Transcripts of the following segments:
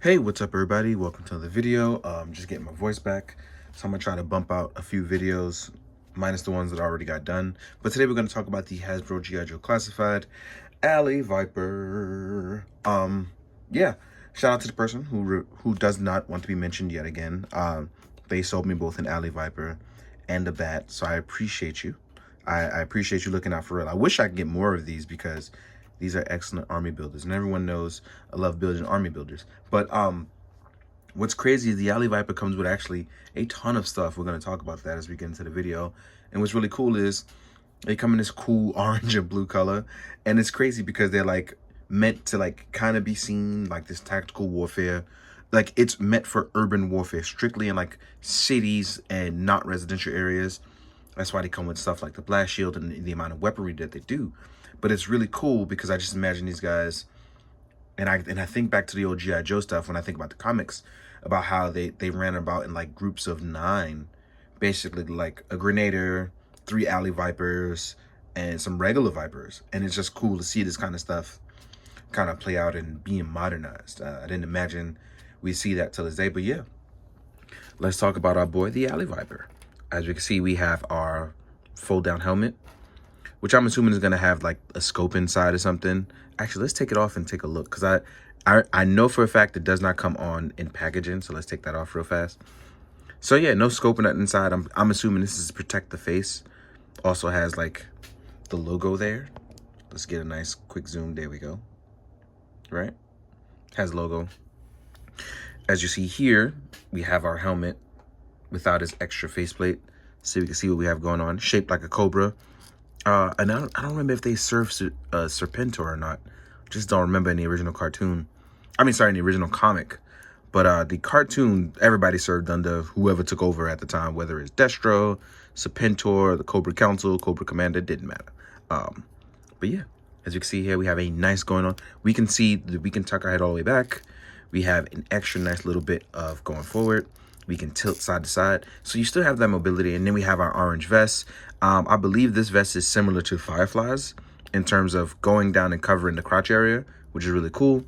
Hey, what's up everybody? Welcome to the video. Just getting my voice back. So I'm gonna try to bump out a few videos, minus the ones that I already got done. But today we're gonna talk about the Hasbro G.I. Joe Classified Alley Viper. Yeah. Shout out to the person who does not want to be mentioned yet again. They sold me both an Alley Viper and a bat, so I appreciate you. I appreciate you looking out for real. I wish I could get more of these because these are excellent army builders, and everyone knows I love building army builders. But what's crazy is the Alley Viper comes with actually a ton of stuff. We're going to talk about that as we get into the video. And what's really cool is they come in this cool orange and blue color, and it's crazy because they're like meant to like kind of be seen like this tactical warfare. Like it's meant for urban warfare, strictly in like cities and not residential areas. That's why they come with stuff like the blast shield and the amount of weaponry that they do. But it's really cool because I just imagine these guys, and I think back to the old G.I. Joe stuff when I think about the comics, about how they ran about in like groups of 9, basically like a Grenadier, 3 Alley Vipers, and some regular Vipers. And it's just cool to see this kind of stuff kind of play out and being modernized. I didn't imagine we'd see that till this day, but yeah. Let's talk about our boy, the Alley Viper. As you can see, we have our fold-down helmet, which I'm assuming is going to have like a scope inside or something. Actually, let's take it off and take a look, because I know for a fact it does not come on in packaging, so let's take that off real fast. So yeah, no scope or nothing inside. I'm assuming this is to protect the face. Also has like the logo there. Let's get a nice quick zoom. There we go. Right? Has logo. As you see here, we have our helmet without its extra faceplate, so we can see what we have going on. Shaped like a cobra. And I don't remember if they serve Serpentor or not. Just don't remember in the original cartoon. I mean, sorry, in the original comic. But the cartoon, everybody served under whoever took over at the time, whether it's Destro, Serpentor, the Cobra Council, Cobra Commander, didn't matter. But yeah, as you can see here, we have a nice going on. We can see that we can tuck our head all the way back. We have an extra nice little bit of going forward. We can tilt side to side. So you still have that mobility. And then we have our orange vest. I believe this vest is similar to Firefly's in terms of going down and covering the crotch area, which is really cool.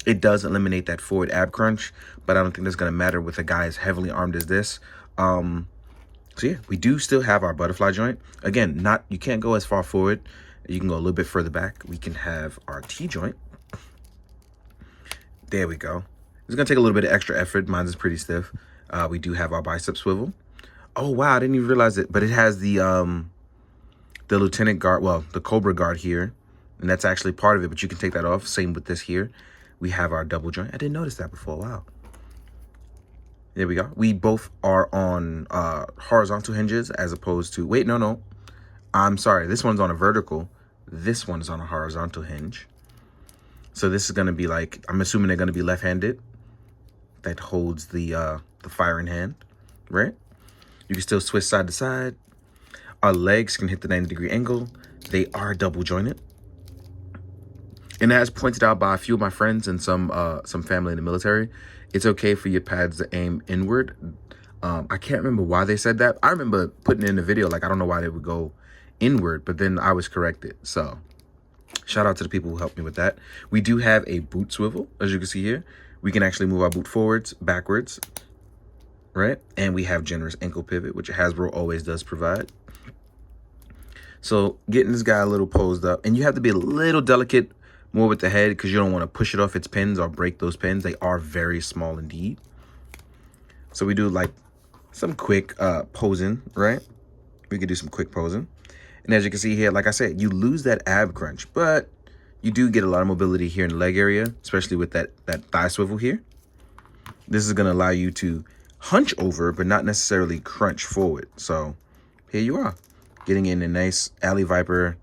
It does eliminate that forward ab crunch, but I don't think that's going to matter with a guy as heavily armed as this. So yeah, we do still have our butterfly joint. Again, you can't go as far forward. You can go a little bit further back. We can have our T joint. There we go. It's going to take a little bit of extra effort. Mine is pretty stiff. We do have our bicep swivel. Oh, wow, I didn't even realize it. But it has the lieutenant guard, well, the Cobra guard here. And that's actually part of it, but you can take that off. Same with this here. We have our double joint. I didn't notice that before. Wow. There we go. We both are on horizontal hinges as opposed to... Wait, no. I'm sorry. This one's on a vertical. This one is on a horizontal hinge. So this is going to be like... I'm assuming they're going to be left-handed. That holds the firing hand, right? You can still switch side to side. Our legs can hit the 90-degree angle. They are double jointed. And as pointed out by a few of my friends and some family in the military, it's okay for your pads to aim inward. I can't remember why they said that. I remember putting it in the video, like, I don't know why they would go inward, but then I was corrected. So shout out to the people who helped me with that. We do have a boot swivel, as you can see here. We can actually move our boot forwards, backwards, right? And we have generous ankle pivot, which Hasbro always does provide. So getting this guy a little posed up, and you have to be a little delicate more with the head because you don't want to push it off its pins or break those pins. They are very small indeed. So we do like some quick posing, right? We could do some quick posing. And as you can see here, like I said, you lose that ab crunch, but you do get a lot of mobility here in the leg area, especially with that thigh swivel here. This is going to allow you to hunch over, but not necessarily crunch forward. So here you are, getting in a nice Alley Viper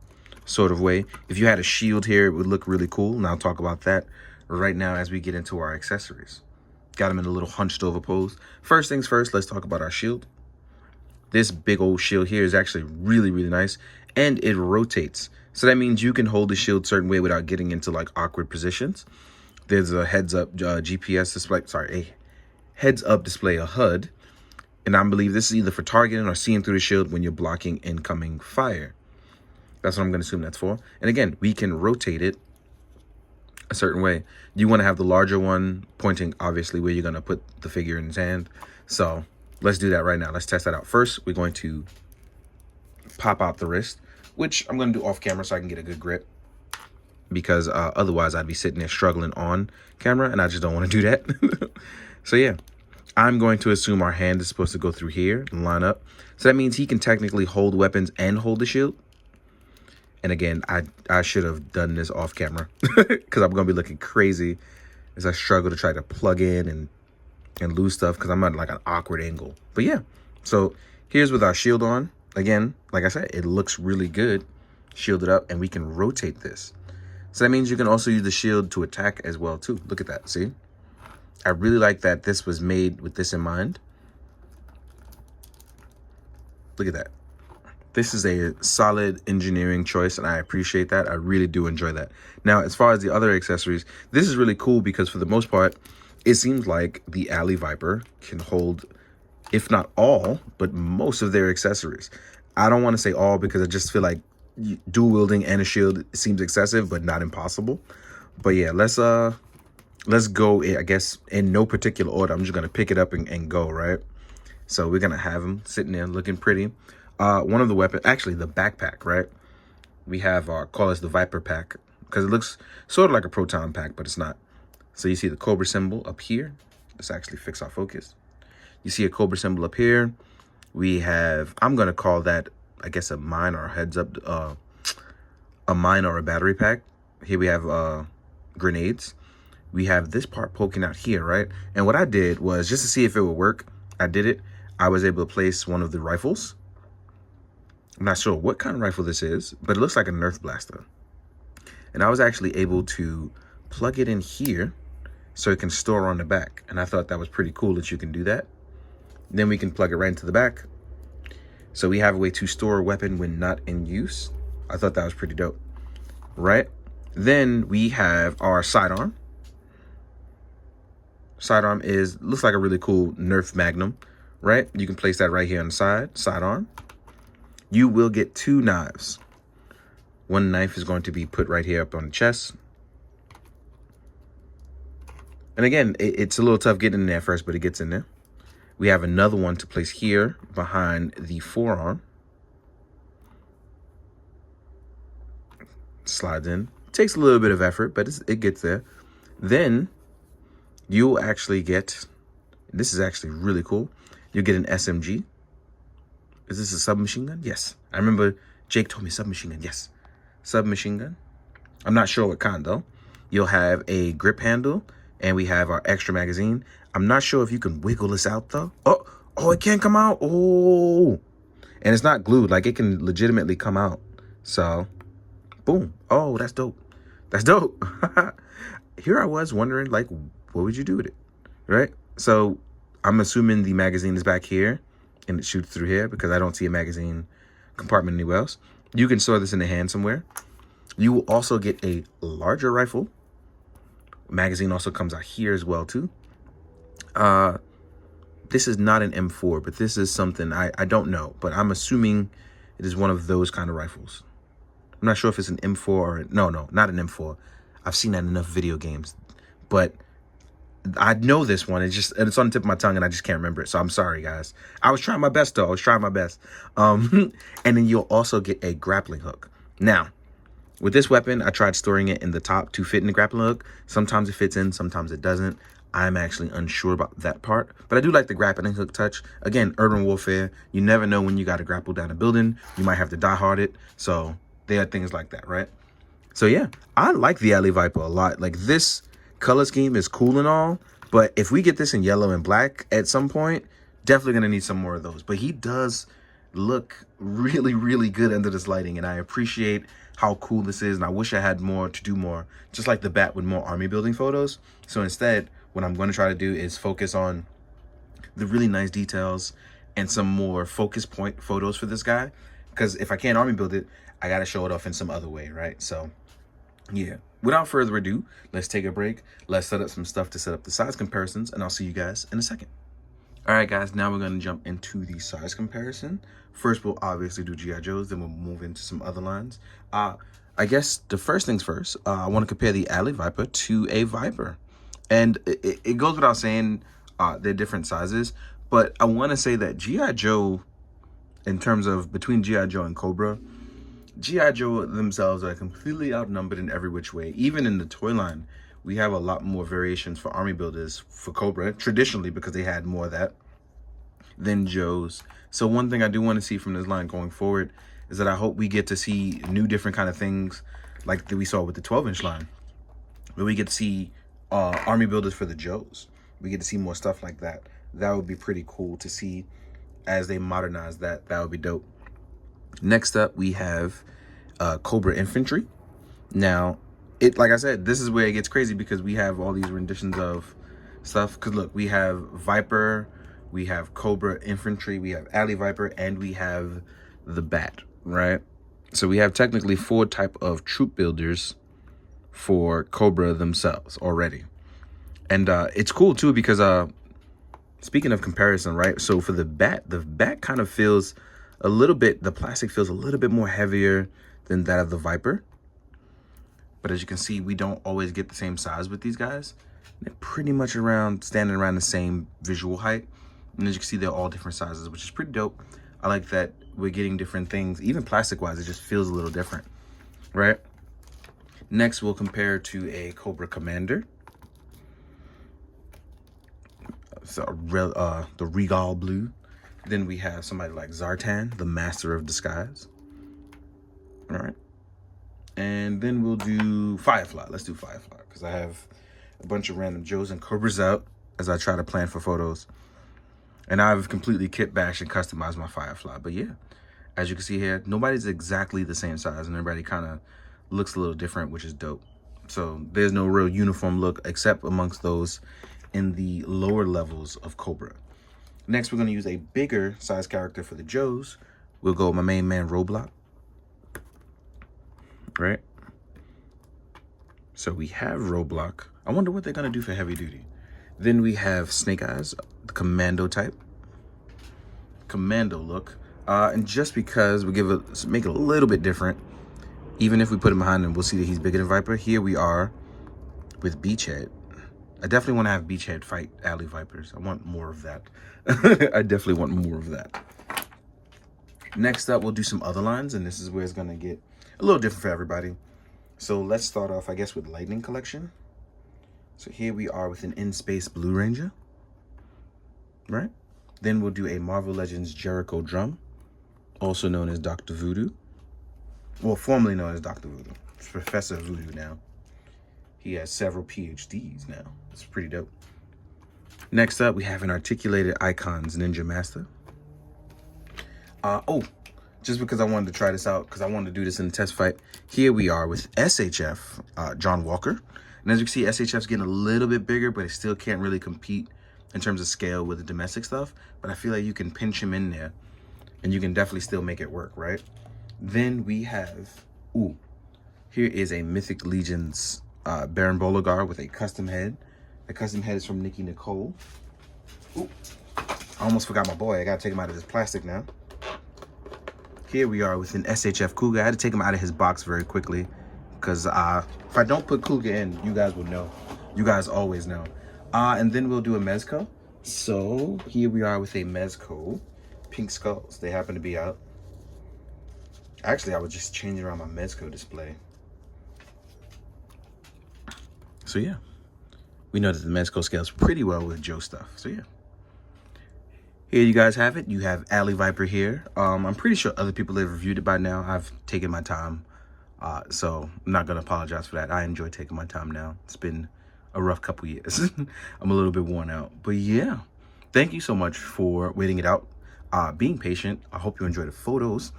sort of way. If you had a shield here, it would look really cool. And I'll talk about that right now as we get into our accessories. Got them in a little hunched over pose. First things first, let's talk about our shield. This big old shield here is actually really, really nice. And it rotates. So that means you can hold the shield a certain way without getting into like awkward positions. There's a heads-up GPS display, a heads-up display, a HUD. And I believe this is either for targeting or seeing through the shield when you're blocking incoming fire. That's what I'm going to assume that's for. And again, we can rotate it a certain way. You want to have the larger one pointing obviously where you're going to put the figure in his hand. So let's do that right now. Let's test that out. First, we're going to pop out the wrist, which I'm going to do off camera so I can get a good grip, because otherwise I'd be sitting there struggling on camera, and I just don't want to do that. So yeah, I'm going to assume our hand is supposed to go through here and line up. So that means he can technically hold weapons and hold the shield. And again, I should have done this off camera because I'm going to be looking crazy as I struggle to try to plug in and lose stuff because I'm at like an awkward angle. But yeah, so here's with our shield on. Again, like I said, it looks really good shielded up, and we can rotate this. So that means you can also use the shield to attack as well too. Look at that, see? I really like that this was made with this in mind. Look at that. This is a solid engineering choice, and I appreciate that. I really do enjoy that. Now, as far as the other accessories, this is really cool because for the most part, it seems like the Alley Viper can hold, if not all, but most of their accessories. I don't want to say all because I just feel like dual wielding and a shield seems excessive, but not impossible. But yeah, let's go, I guess, in no particular order. I'm just going to pick it up and go, right? So we're going to have him sitting there looking pretty. One of the weapons, actually the backpack, right? We have call this the Viper pack because it looks sort of like a proton pack, but it's not. So you see the Cobra symbol up here. Let's actually fix our focus. You see a Cobra symbol up here. We have, I'm going to call that, I guess, a mine or a heads up, a mine or a battery pack. Here we have grenades. We have this part poking out here, right? And what I did was, just to see if it would work, I did it. I was able to place one of the rifles. I'm not sure what kind of rifle this is, but it looks like a Nerf blaster. And I was actually able to plug it in here so it can store on the back. And I thought that was pretty cool that you can do that. Then we can plug it right into the back. So we have a way to store a weapon when not in use. I thought that was pretty dope, right? Then we have our sidearm. Sidearm looks like a really cool Nerf Magnum, right? You can place that right here on the sidearm. You will get 2 knives. One knife is going to be put right here up on the chest. And again, it's a little tough getting in there first, but it gets in there. We have another one to place here behind the forearm. Slides in. Takes a little bit of effort, but it gets there. Then you'll actually get, this is actually really cool. You'll get an SMG. Is this a submachine gun? Yes. I remember Jake told me submachine gun. Yes. Submachine gun. I'm not sure what kind though. You'll have a grip handle, and we have our extra magazine. I'm not sure if you can wiggle this out though. Oh, it can't come out. Oh, and it's not glued. Like, it can legitimately come out. So, boom. Oh, that's dope. That's dope. Here I was wondering, like, what would you do with it, right? So I'm assuming the magazine is back here and it shoots through here because I don't see a magazine compartment anywhere else. You can store this in the hand somewhere. You will also get a larger rifle. Magazine also comes out here as well too. This is not an M4, but this is something I don't know, but I'm assuming it is one of those kind of rifles. I'm not sure if it's an M4 or no, not an M4. I've seen that in enough video games, but I know this one. It's on the tip of my tongue and I just can't remember it. So I'm sorry, guys. I was trying my best though. And then you'll also get a grappling hook. Now, with this weapon, I tried storing it in the top to fit in the grappling hook. Sometimes it fits in, sometimes it doesn't. I'm actually unsure about that part, but I do like the grappling hook touch. Again, urban warfare, you never know when you got to grapple down a building. You might have to die hard it. So there are things like that, right? So yeah, I like the Alley Viper a lot. Like, this color scheme is cool and all, but if we get this in yellow and black at some point, definitely gonna need some more of those. But he does look really, really good under this lighting, and I appreciate how cool this is, and I wish I had more to do more, just like the bat with more army building photos. So instead, what I'm going to try to do is focus on the really nice details and some more focus point photos for this guy, because if I can't army build it, I got to show it off in some other way, right? So yeah, without further ado, let's take a break. Let's set up some stuff to set up the size comparisons, and I'll see you guys in a second. All right, guys, now we're going to jump into the size comparison. First, we'll obviously do G.I. Joes, then we'll move into some other lines. I guess the first things first, I want to compare the Alley Viper to a Viper. And it goes without saying they're different sizes, but I want to say that G.I. Joe, in terms of between G.I. Joe and Cobra, G.I. Joe themselves are completely outnumbered in every which way. Even in the toy line, we have a lot more variations for army builders for Cobra, traditionally because they had more of that than Joe's. So one thing I do want to see from this line going forward is that I hope we get to see new different kind of things like that we saw with the 12-inch line, where we get to see army builders for the Joes. We get to see more stuff like that. That would be pretty cool to see as they modernize that. That would be dope. Next up, we have Cobra Infantry. Now, like I said, this is where it gets crazy because we have all these renditions of stuff. Because look, we have Viper, we have Cobra Infantry, we have Alley Viper, and we have the Bat, right? So we have technically 4 type of troop builders for Cobra themselves already. And it's cool too because speaking of comparison, right? So for the Bat kind of feels a little bit, the plastic feels a little bit more heavier than that of the Viper. But as you can see, we don't always get the same size with these guys. They're pretty much standing around the same visual height. And as you can see, they're all different sizes, which is pretty dope. I like that we're getting different things. Even plastic-wise, it just feels a little different, right? Next, we'll compare to a Cobra Commander. So, the Regal Blue. Then we have somebody like Zartan, the Master of Disguise. All right. And then we'll do Firefly. Let's do Firefly because I have a bunch of random Joes and Cobras out as I try to plan for photos. And I've completely kit bashed and customized my Firefly. But yeah, as you can see here, nobody's exactly the same size and everybody kind of looks a little different, which is dope. So there's no real uniform look except amongst those in the lower levels of Cobra. Next, we're going to use a bigger size character for the Joes. We'll go with my main man, Roadblock. Right? So we have Roadblock. I wonder what they're going to do for heavy duty. Then we have Snake Eyes, the Commando type. Commando look. And just because we make it a little bit different, even if we put him behind him, we'll see that he's bigger than Viper. Here we are with Beachhead. I definitely want to have Beachhead fight Alley Vipers. I want more of that. I definitely want more of that. Next up, we'll do some other lines, and this is where it's going to get a little different for everybody. So let's start off, I guess, with Lightning Collection. So here we are with an In-Space Blue Ranger, right? Then we'll do a Marvel Legends Jericho Drum, also known as Dr. Voodoo. Well, formerly known as Dr. Voodoo. It's Professor Voodoo now. He has several PhDs now. It's pretty dope. Next up, we have an Articulated Icons Ninja Master. Just because I wanted to try this out, because I wanted to do this in a test fight, here we are with SHF, John Walker. And as you can see, SHF's getting a little bit bigger, but it still can't really compete in terms of scale with the domestic stuff. But I feel like you can pinch him in there, and you can definitely still make it work, right? Then we have, here is a Mythic Legions Baron Boligar with a custom head. The custom head is from Nikki Nicole. I almost forgot my boy. I gotta take him out of this plastic now. Here we are with an SHF Cougar. I had to take him out of his box very quickly because if I don't put Cougar in, you guys will know. You guys always know. And then we'll do a Mezco. So here we are with a Mezco. Pink Skulls. They happen to be out. Actually, I was just changing around my Mezco display. So yeah, we know that the Mezco scales pretty well with Joe stuff. So yeah. Here you guys have it. You have Alley Viper here. I'm pretty sure other people have reviewed it by now. I've taken my time. So I'm not going to apologize for that. I enjoy taking my time now. It's been a rough couple years. I'm a little bit worn out. But yeah, thank you so much for waiting it out, being patient. I hope you enjoyed the photos.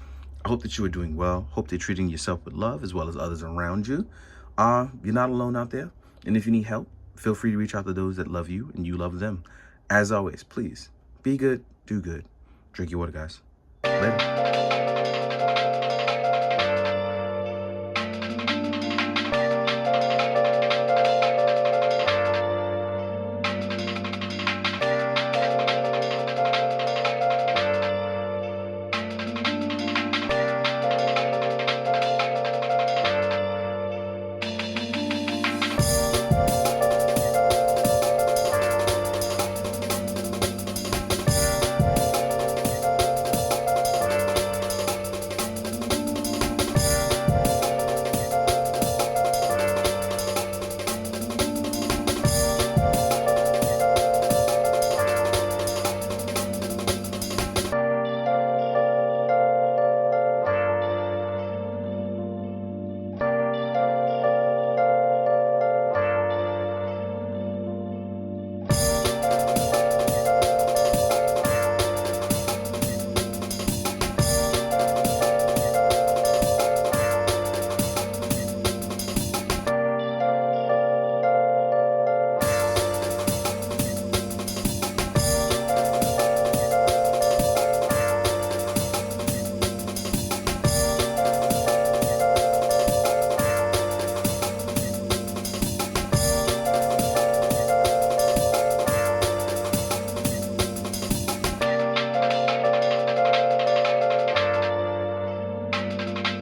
I hope that you are doing well. Hope that you're treating yourself with love as well as others around you. You're not alone out there. And if you need help, feel free to reach out to those that love you and you love them. As always, please be good, do good. Drink your water, guys. Later.